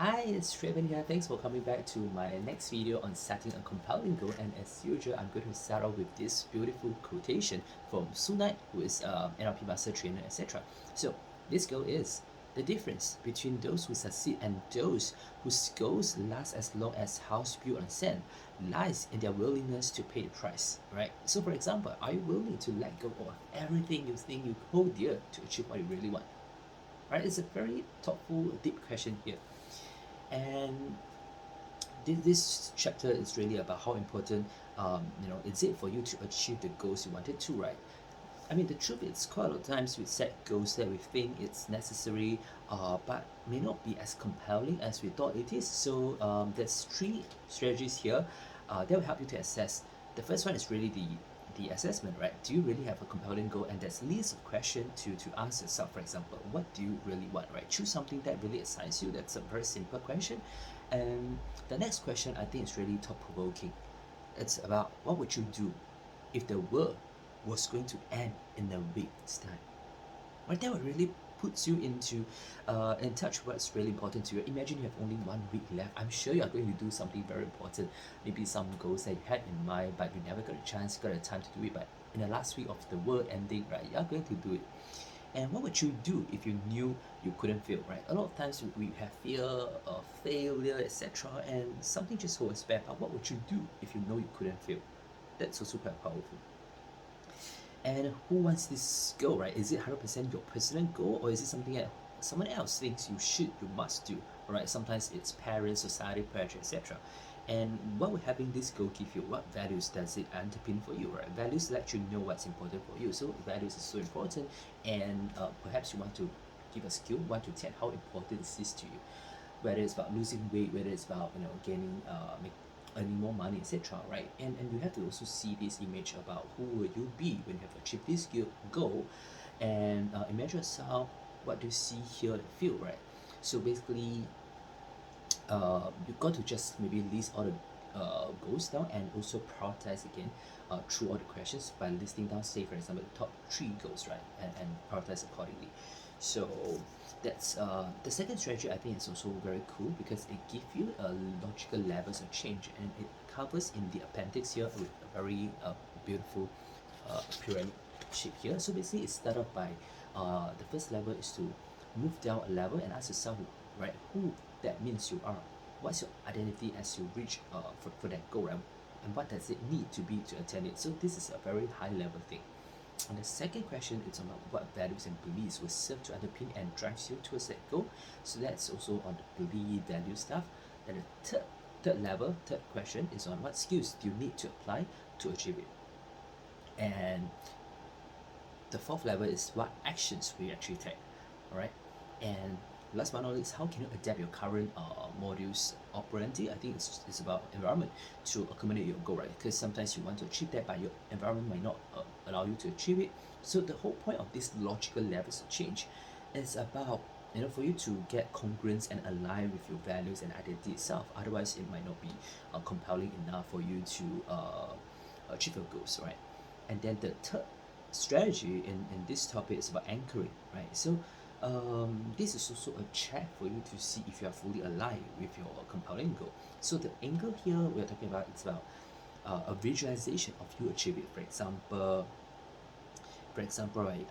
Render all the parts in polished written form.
Hi, it's Traven here. Thanks for coming back to my next video on setting a compelling goal. And as usual, I'm going to start off with this beautiful quotation from Sunai, who is NLP master trainer, etc. So this goal is the difference between those who succeed and those whose goals last as long as house built on sand lies in their willingness to pay the price. Right. So, for example, are you willing to let go of everything you think you hold dear to achieve what you really want? Right. It's a very thoughtful, deep question here. And this chapter is really about how important is it for you to achieve the goals you wanted to, right? I mean, the truth is, quite a lot of times we set goals that we think it's necessary, but may not be as compelling as we thought it is. So there's three strategies here that will help you to assess. The first one is really the assessment, right? Do you really have a compelling goal? And there's lists of questions to ask yourself. For example, what do you really want, right? Choose something that really excites you. That's a very simple question. And the next question I think is really thought provoking. It's about what would you do if the world was going to end in a week's time? Right, that would really puts you into in touch with what's really important to you. Imagine you have only 1 week left. I'm sure you are going to do something very important. Maybe some goals that you had in mind, but you never got a chance, got a time to do it. But in the last week of the world ending, right, you are going to do it. And what would you do if you knew you couldn't fail, right? A lot of times we have fear of failure, etc. And something just holds us back. But what would you do if you know you couldn't fail? That's also quite powerful. And who wants this goal, right? Is it 100% your personal goal, or is it something that someone else thinks you must do, right? Sometimes it's parents, society, pressure, etc. And what would having this goal give you? What values does it underpin for you, right? Values let you know what's important for you. So values is so important, and perhaps you want to give a skill 1 to 10 how important is this to you, whether it's about losing weight, whether it's about gaining earning more money, etc. Right? And you have to also see this image about who will you be when you have achieved this goal, and imagine yourself. What do you see, hear, and feel, right? So basically, you got to just maybe list all the goals down and also prioritize again through all the questions by listing down, say for example, the top 3 goals, right? And prioritize accordingly. So that's the second strategy. I think is also very cool because it gives you a logical levels of change, and it covers in the appendix here with a very beautiful pyramid shape here. So basically, it started off by the first level is to move down a level and ask yourself, right, who that means you are. What's your identity as you reach for that goal, right? And what does it need to be to attain it? So this is a very high level thing. And the second question is about what values and beliefs will serve to underpin and drive you towards that goal. So that's also on the belief value stuff. Then the third question is on what skills do you need to apply to achieve it. And the fourth level is what actions will you actually take. All right. And last but not least, how can you adapt your current modules operandi? I think it's about environment to accommodate your goal, right? Because sometimes you want to achieve that, but your environment might not allow you to achieve it. So the whole point of this logical levels of change is about for you to get congruence and align with your values and identity itself. Otherwise, it might not be compelling enough for you to achieve your goals, right? And then the third strategy in this topic is about anchoring, right? So this is also a check for you to see if you are fully aligned with your compelling goal. So the angle here we're talking about is about a visualization of you achieve it. For example, right,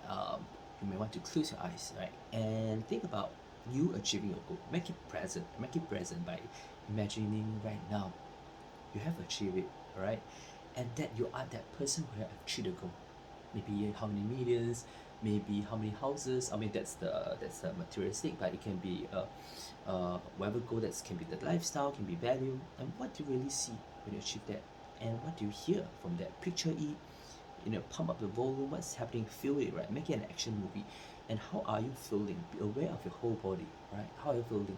you may want to close your eyes, right, and think about you achieving your goal. Make it present. Make it present by imagining right now you have achieved it, right, and that you are that person who have achieved the goal. Maybe how many millions, maybe how many houses. I mean, that's the materialistic, but it can be whatever goal, that can be the lifestyle, can be value. And what do you really see when you achieve that, and what do you hear from that? Picture it, pump up the volume. What's happening? Feel it, right? Make it an action movie. And how are you feeling? Be aware of your whole body, right? How are you feeling?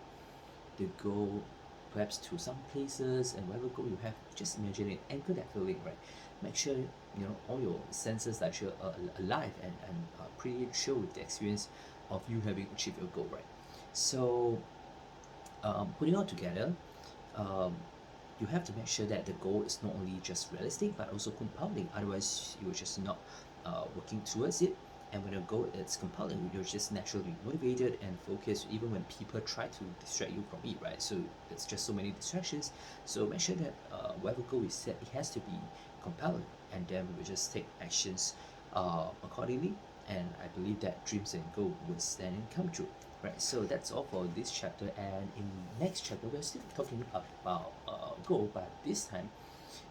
The goal, perhaps to some places, and whatever goal you have, just imagine it, anchor that feeling, right? Make sure all your senses are actually alive and pretty chill with the experience of you having achieved your goal, right? So putting all together, um, you have to make sure that the goal is not only just realistic but also compounding. Otherwise, you're just not working towards it. And when your goal is compelling, you're just naturally motivated and focused even when people try to distract you from it, right? So it's just so many distractions. So make sure that whatever goal is set, it has to be compelling, and then we will just take actions accordingly. And I believe that dreams and goals will stand and come true. Right, so that's all for this chapter, and in next chapter we're still talking about goal, but this time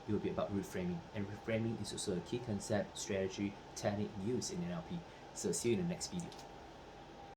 it will be about reframing. And reframing is also a key concept, strategy, technique used in NLP. So see you in the next video.